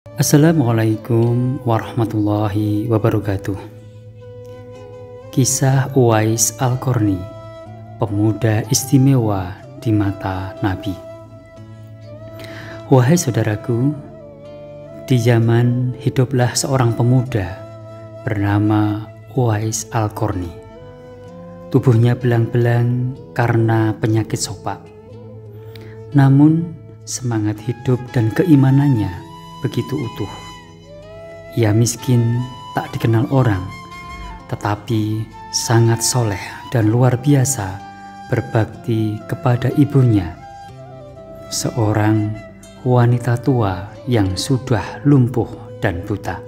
Assalamualaikum warahmatullahi wabarakatuh. Kisah Uwais Al-Qarni, pemuda istimewa di mata Nabi. Wahai saudaraku, di zaman hiduplah seorang pemuda bernama Uwais Al-Qarni. Tubuhnya belang-belang karena penyakit sopak. Namun semangat hidup dan keimanannya begitu utuh. Ia miskin, tak dikenal orang, tetapi sangat soleh dan luar biasa berbakti kepada ibunya, seorang wanita tua yang sudah lumpuh dan buta.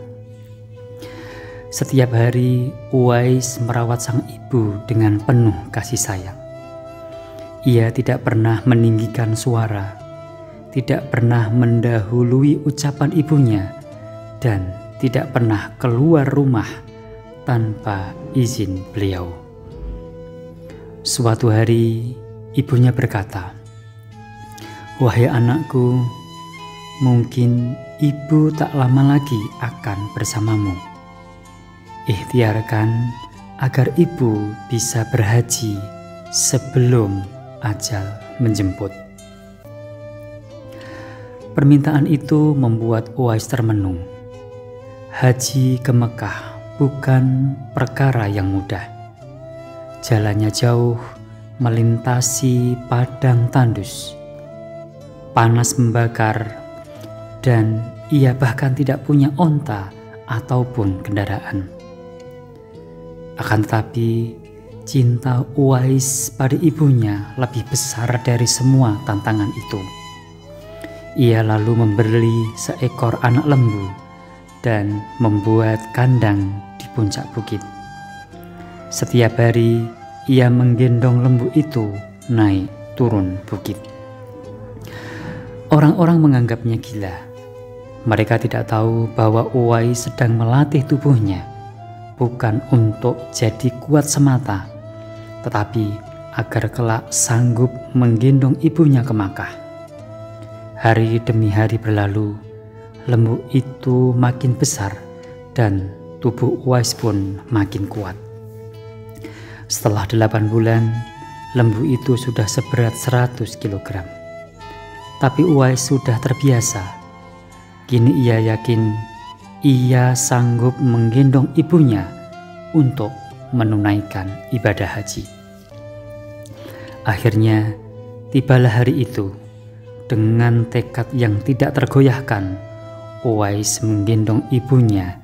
Setiap hari Uwais merawat sang ibu dengan penuh kasih sayang. Ia tidak pernah meninggikan suara, tidak pernah mendahului ucapan ibunya, dan tidak pernah keluar rumah tanpa izin beliau. Suatu hari ibunya berkata, "Wahai anakku, mungkin ibu tak lama lagi akan bersamamu. Ikhtiarkan agar ibu bisa berhaji sebelum ajal menjemput." Permintaan itu membuat Uwais termenung. Haji ke Mekah bukan perkara yang mudah. Jalannya jauh, melintasi padang tandus. Panas membakar, dan ia bahkan tidak punya onta ataupun kendaraan. Akan tetapi, cinta Uwais pada ibunya lebih besar dari semua tantangan itu. Ia lalu membeli seekor anak lembu dan membuat kandang di puncak bukit. Setiap hari ia menggendong lembu itu naik turun bukit. Orang-orang menganggapnya gila. Mereka tidak tahu bahwa Uwais sedang melatih tubuhnya bukan untuk jadi kuat semata, tetapi agar kelak sanggup menggendong ibunya ke Makkah. Hari demi hari berlalu, lembu itu makin besar dan tubuh Uwais pun makin kuat. Setelah 8 bulan, lembu itu sudah seberat 100 kg. Tapi Uwais sudah terbiasa. Kini ia yakin ia sanggup menggendong ibunya untuk menunaikan ibadah haji. Akhirnya tibalah hari itu. Dengan tekad yang tidak tergoyahkan, Uwais menggendong ibunya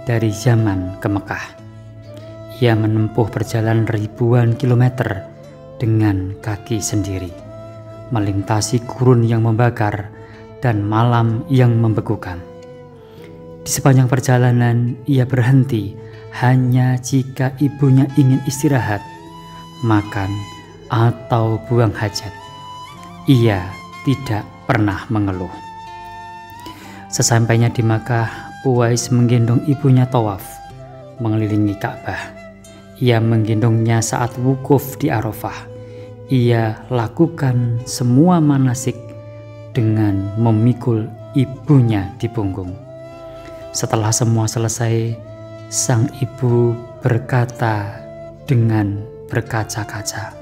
dari Yaman ke Mekah. Ia menempuh perjalanan ribuan kilometer dengan kaki sendiri, melintasi gurun yang membakar dan malam yang membekukan. Di sepanjang perjalanan ia berhenti hanya jika ibunya ingin istirahat, makan, atau buang hajat. Ia tidak pernah mengeluh. Sesampainya di Makkah, Uwais menggendong ibunya tawaf mengelilingi Ka'bah. Ia menggendongnya saat wukuf di Arafah. Ia lakukan semua manasik dengan memikul ibunya di punggung. Setelah semua selesai, sang ibu berkata dengan berkaca-kaca,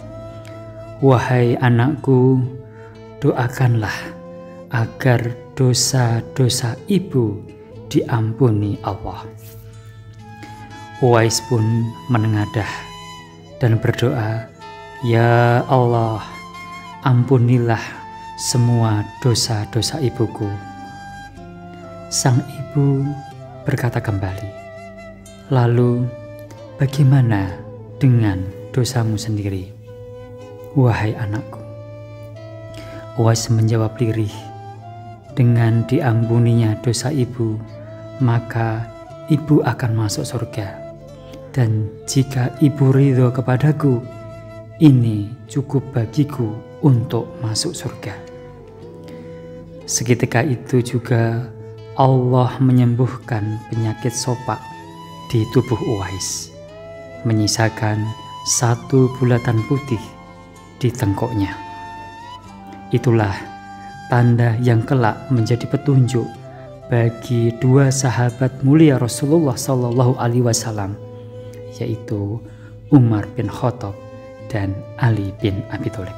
"Wahai anakku, doakanlah agar dosa-dosa ibu diampuni Allah." Uwais pun menengadah dan berdoa, "Ya Allah, ampunilah semua dosa-dosa ibuku." Sang ibu berkata kembali, "Lalu bagaimana dengan dosamu sendiri, wahai anakku?" Uwais menjawab lirih, "Dengan diampuninya dosa ibu, maka ibu akan masuk surga. Dan jika ibu ridho kepadaku, ini cukup bagiku untuk masuk surga." Seketika itu juga Allah menyembuhkan penyakit sopak di tubuh Uwais, menyisakan 1 bulatan putih di tengkuknya. Itulah tanda yang kelak menjadi petunjuk bagi dua sahabat mulia Rasulullah Shallallahu Alaihi Wasallam, yaitu Umar bin Khattab dan Ali bin Abi Thalib.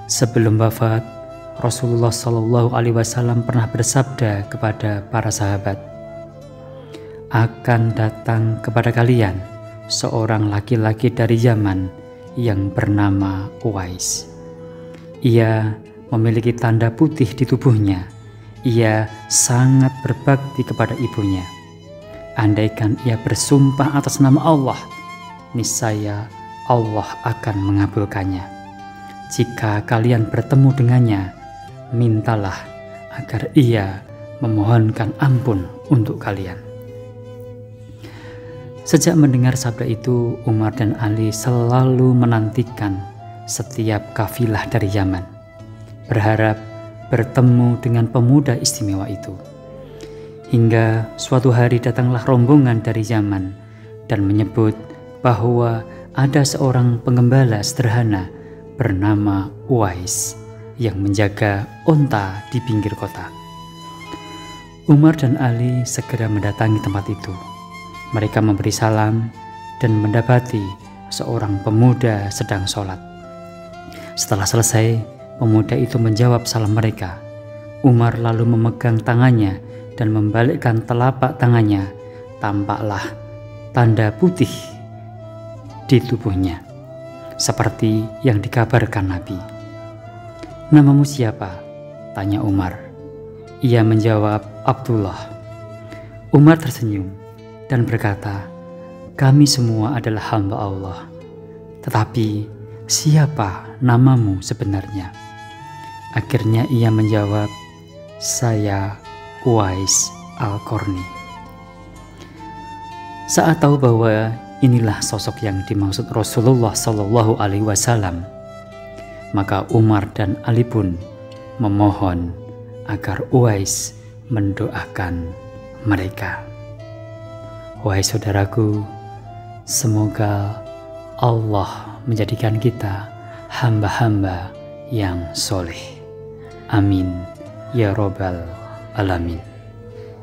Sebelum wafat, Rasulullah Shallallahu Alaihi Wasallam pernah bersabda kepada para sahabat, "Akan datang kepada kalian seorang laki-laki dari Yaman yang bernama Uwais. Ia memiliki tanda putih di tubuhnya. Ia sangat berbakti kepada ibunya. Andaikan ia bersumpah atas nama Allah, niscaya Allah akan mengabulkannya. Jika kalian bertemu dengannya, mintalah agar ia memohonkan ampun untuk kalian." Sejak mendengar sabda itu, Umar dan Ali selalu menantikan setiap kafilah dari Yaman, berharap bertemu dengan pemuda istimewa itu. Hingga suatu hari datanglah rombongan dari Yaman dan menyebut bahwa ada seorang pengembala sederhana bernama Uwais yang menjaga unta di pinggir kota. Umar dan Ali segera mendatangi tempat itu. Mereka memberi salam dan mendapati seorang pemuda sedang sholat. Setelah selesai, pemuda itu menjawab salam mereka. Umar lalu memegang tangannya dan membalikkan telapak tangannya. Tampaklah tanda putih di tubuhnya, seperti yang dikabarkan Nabi. "Namamu siapa?" tanya Umar. Ia menjawab, "Abdullah." Umar tersenyum dan berkata, "Kami semua adalah hamba Allah. Tetapi siapa namamu sebenarnya?" Akhirnya ia menjawab, "Saya Uwais Al-Qarni." Saat tahu bahwa inilah sosok yang dimaksud Rasulullah Shallallahu Alaihi Wasallam, maka Umar dan Ali pun memohon agar Uwais mendoakan mereka. Wahai saudaraku, semoga Allah menjadikan kita hamba-hamba yang soleh. Amin ya robbal alamin.